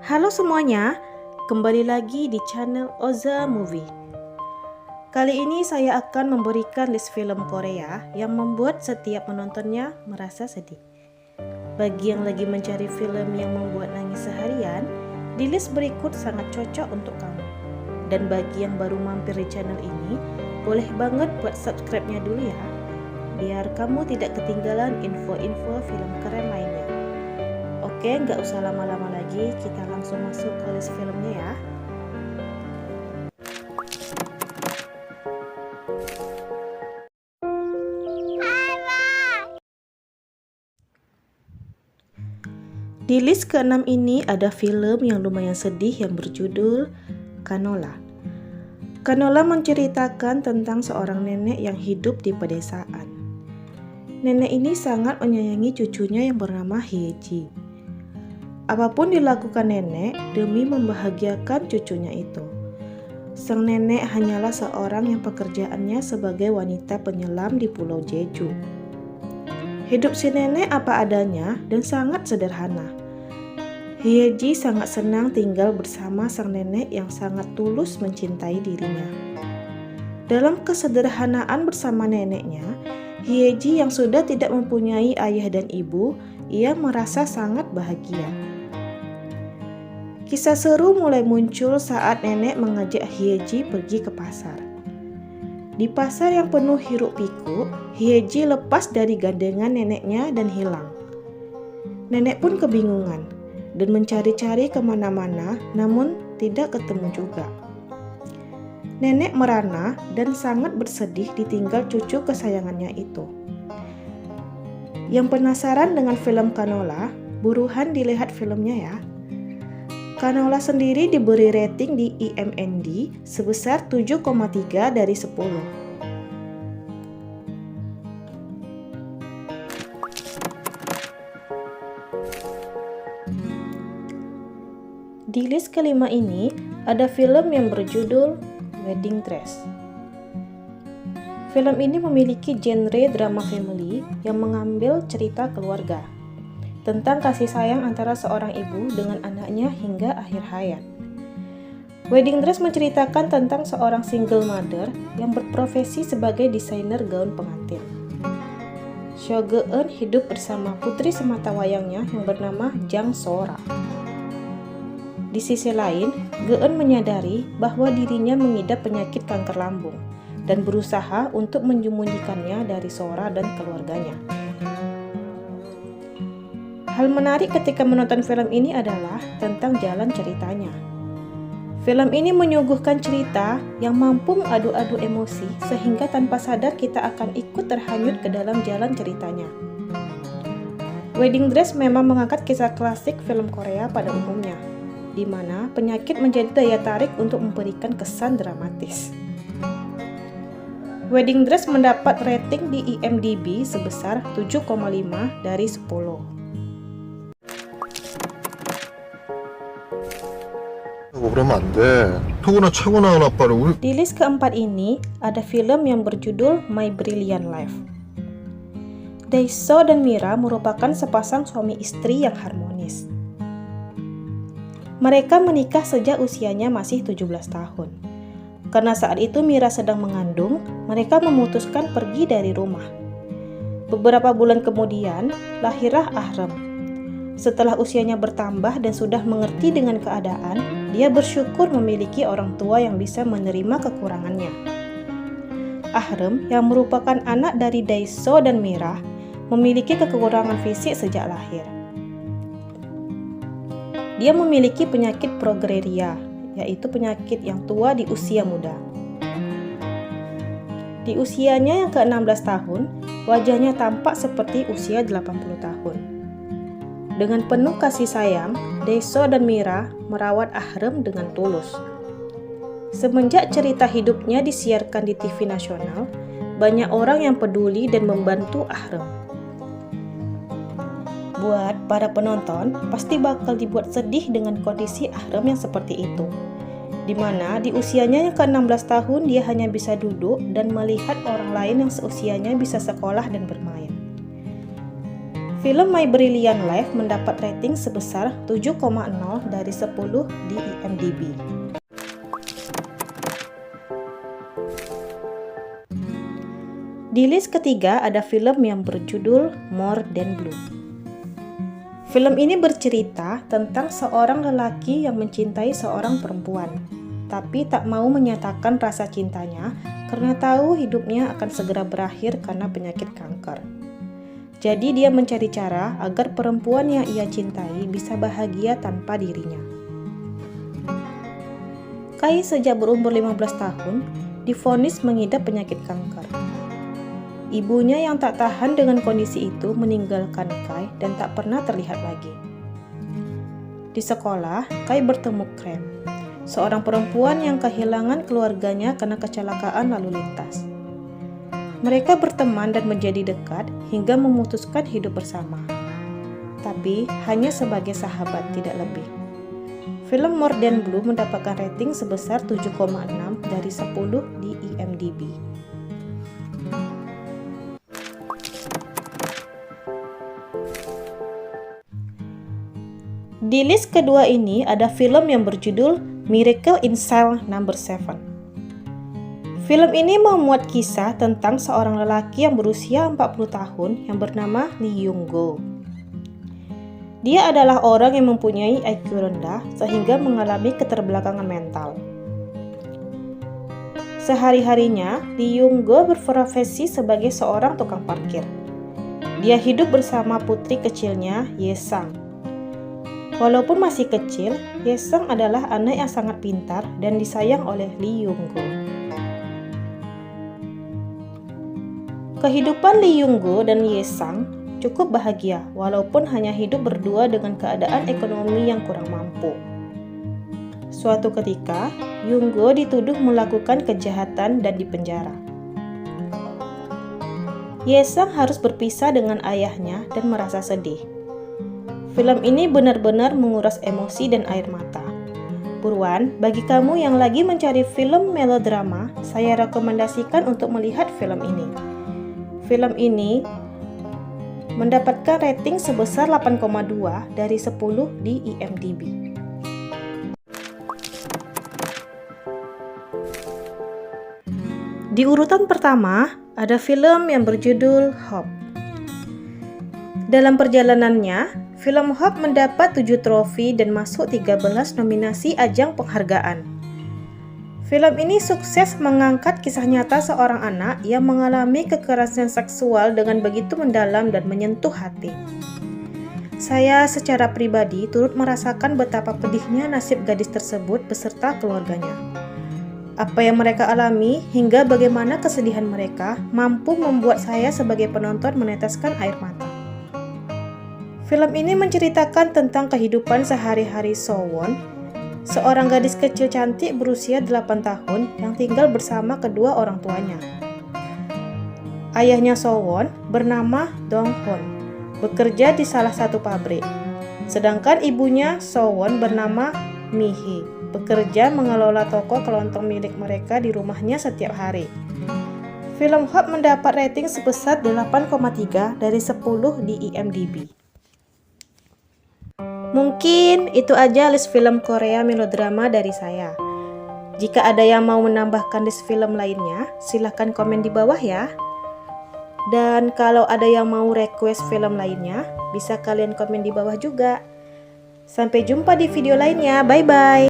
Halo semuanya, kembali lagi di channel Oza Movie. Kali ini saya akan memberikan list film Korea yang membuat setiap menontonnya merasa sedih. Bagi yang lagi mencari film yang membuat nangis seharian, di list berikut sangat cocok untuk kamu. Dan bagi yang baru mampir di channel ini, boleh banget buat subscribe-nya dulu ya, biar kamu tidak ketinggalan info-info film keren lainnya. Oke, nggak usah lama-lama lagi, kita langsung masuk ke list filmnya ya. Di list ke-6 ini ada film yang lumayan sedih yang berjudul Kanola. Kanola menceritakan tentang seorang nenek yang hidup di pedesaan. Nenek ini sangat menyayangi cucunya yang bernama Hyeji. Apapun dilakukan nenek demi membahagiakan cucunya itu. Sang nenek hanyalah seorang yang pekerjaannya sebagai wanita penyelam di Pulau Jeju. Hidup si nenek apa adanya dan sangat sederhana. Hyeji sangat senang tinggal bersama sang nenek yang sangat tulus mencintai dirinya. Dalam kesederhanaan bersama neneknya, Hyeji yang sudah tidak mempunyai ayah dan ibu, ia merasa sangat bahagia. Kisah seru mulai muncul saat nenek mengajak Hyeji pergi ke pasar. Di pasar yang penuh hiruk pikuk, Hyeji lepas dari gandengan neneknya dan hilang. Nenek pun kebingungan dan mencari-cari kemana-mana, namun tidak ketemu juga. Nenek merana dan sangat bersedih ditinggal cucu kesayangannya itu. Yang penasaran dengan film Kanola, buruan dilihat filmnya ya. Kanola sendiri diberi rating di IMDb sebesar 7,3 dari 10. Di list kelima ini ada film yang berjudul Wedding Dress. Film ini memiliki genre drama family yang mengambil cerita keluarga tentang kasih sayang antara seorang ibu dengan anaknya hingga akhir hayat. Wedding Dress menceritakan tentang seorang single mother yang berprofesi sebagai desainer gaun pengantin. Seo Geun hidup bersama putri sematawayangnya yang bernama Jang Sora. Di sisi lain, Geun menyadari bahwa dirinya mengidap penyakit kanker lambung dan berusaha untuk menyembunyikannya dari Sora dan keluarganya. Hal menarik ketika menonton film ini adalah tentang jalan ceritanya. Film ini menyuguhkan cerita yang mampu mengadu-adu emosi sehingga tanpa sadar kita akan ikut terhanyut ke dalam jalan ceritanya. Wedding Dress memang mengangkat kisah klasik film Korea pada umumnya, di mana penyakit menjadi daya tarik untuk memberikan kesan dramatis. Wedding Dress mendapat rating di IMDb sebesar 7,5 dari 10. 그러면 안 돼. 토구나 최고 나온 아빠를 우리 Di list keempat ini ada film yang berjudul My Brilliant Life. Dae-seo dan Mira merupakan sepasang suami istri yang harmonis. Mereka menikah sejak usianya masih 17 tahun. Karena saat itu Mira sedang mengandung, mereka memutuskan pergi dari rumah. Beberapa bulan kemudian, lahirlah Ahram. Setelah usianya bertambah dan sudah mengerti dengan keadaan, dia bersyukur memiliki orang tua yang bisa menerima kekurangannya. Ahram, yang merupakan anak dari Dae-seo dan Mira, memiliki kekurangan fisik sejak lahir. Dia memiliki penyakit progeria, yaitu penyakit yang tua di usia muda. Di usianya yang ke-16 tahun, wajahnya tampak seperti usia 80 tahun. Dengan penuh kasih sayang, Dae-seo dan Mira merawat Ahram dengan tulus. Semenjak cerita hidupnya disiarkan di TV nasional, banyak orang yang peduli dan membantu Ahram. Buat para penonton, pasti bakal dibuat sedih dengan kondisi Ahram yang seperti itu. Di mana di usianya yang ke-16 tahun dia hanya bisa duduk dan melihat orang lain yang seusianya bisa sekolah dan bermain. Film My Brilliant Life mendapat rating sebesar 7,0 dari 10 di IMDb. Di list ketiga ada film yang berjudul More Than Blue. Film ini bercerita tentang seorang lelaki yang mencintai seorang perempuan, tapi tak mau menyatakan rasa cintanya karena tahu hidupnya akan segera berakhir karena penyakit kanker. Jadi dia mencari cara agar perempuan yang ia cintai bisa bahagia tanpa dirinya. Kai sejak berumur 15 tahun divonis mengidap penyakit kanker. Ibunya yang tak tahan dengan kondisi itu meninggalkan Kai dan tak pernah terlihat lagi. Di sekolah, Kai bertemu Krem, seorang perempuan yang kehilangan keluarganya karena kecelakaan lalu lintas. Mereka berteman dan menjadi dekat hingga memutuskan hidup bersama. Tapi hanya sebagai sahabat, tidak lebih. Film More Than Blue mendapatkan rating sebesar 7,6 dari 10 di IMDb. Di list kedua ini ada film yang berjudul Miracle in Cell No. 7. Film ini memuat kisah tentang seorang lelaki yang berusia 40 tahun yang bernama Lee Young-go. Dia adalah orang yang mempunyai IQ rendah sehingga mengalami keterbelakangan mental. Sehari-harinya, Lee Young-go berprofesi sebagai seorang tukang parkir. Dia hidup bersama putri kecilnya, Ye Sang. Walaupun masih kecil, Ye Sang adalah anak yang sangat pintar dan disayang oleh Lee Young-go. Kehidupan Lee Young-go dan Ye Sang cukup bahagia walaupun hanya hidup berdua dengan keadaan ekonomi yang kurang mampu. Suatu ketika, Young-go dituduh melakukan kejahatan dan dipenjara. Ye Sang harus berpisah dengan ayahnya dan merasa sedih. Film ini benar-benar menguras emosi dan air mata. Buruan, bagi kamu yang lagi mencari film melodrama, saya rekomendasikan untuk melihat film ini. Film ini mendapatkan rating sebesar 8,2 dari 10 di IMDb. Di urutan pertama, ada film yang berjudul Hope. Dalam perjalanannya, film Hope mendapat 7 trofi dan masuk 13 nominasi ajang penghargaan. Film ini sukses mengangkat kisah nyata seorang anak yang mengalami kekerasan seksual dengan begitu mendalam dan menyentuh hati. Saya secara pribadi turut merasakan betapa pedihnya nasib gadis tersebut beserta keluarganya. Apa yang mereka alami hingga bagaimana kesedihan mereka mampu membuat saya sebagai penonton meneteskan air mata. Film ini menceritakan tentang kehidupan sehari-hari So-won, seorang gadis kecil cantik berusia 8 tahun yang tinggal bersama kedua orang tuanya. Ayahnya So-won bernama Dong-hoon, bekerja di salah satu pabrik. Sedangkan ibunya So-won bernama Mi-hee, bekerja mengelola toko kelontong milik mereka di rumahnya setiap hari. Film Hope mendapat rating sebesar 8,3 dari 10 di IMDb. Mungkin itu aja list film Korea melodrama dari saya. Jika ada yang mau menambahkan list film lainnya, silahkan komen di bawah ya. Dan kalau ada yang mau request film lainnya, bisa kalian komen di bawah juga. Sampai jumpa di video lainnya, bye-bye.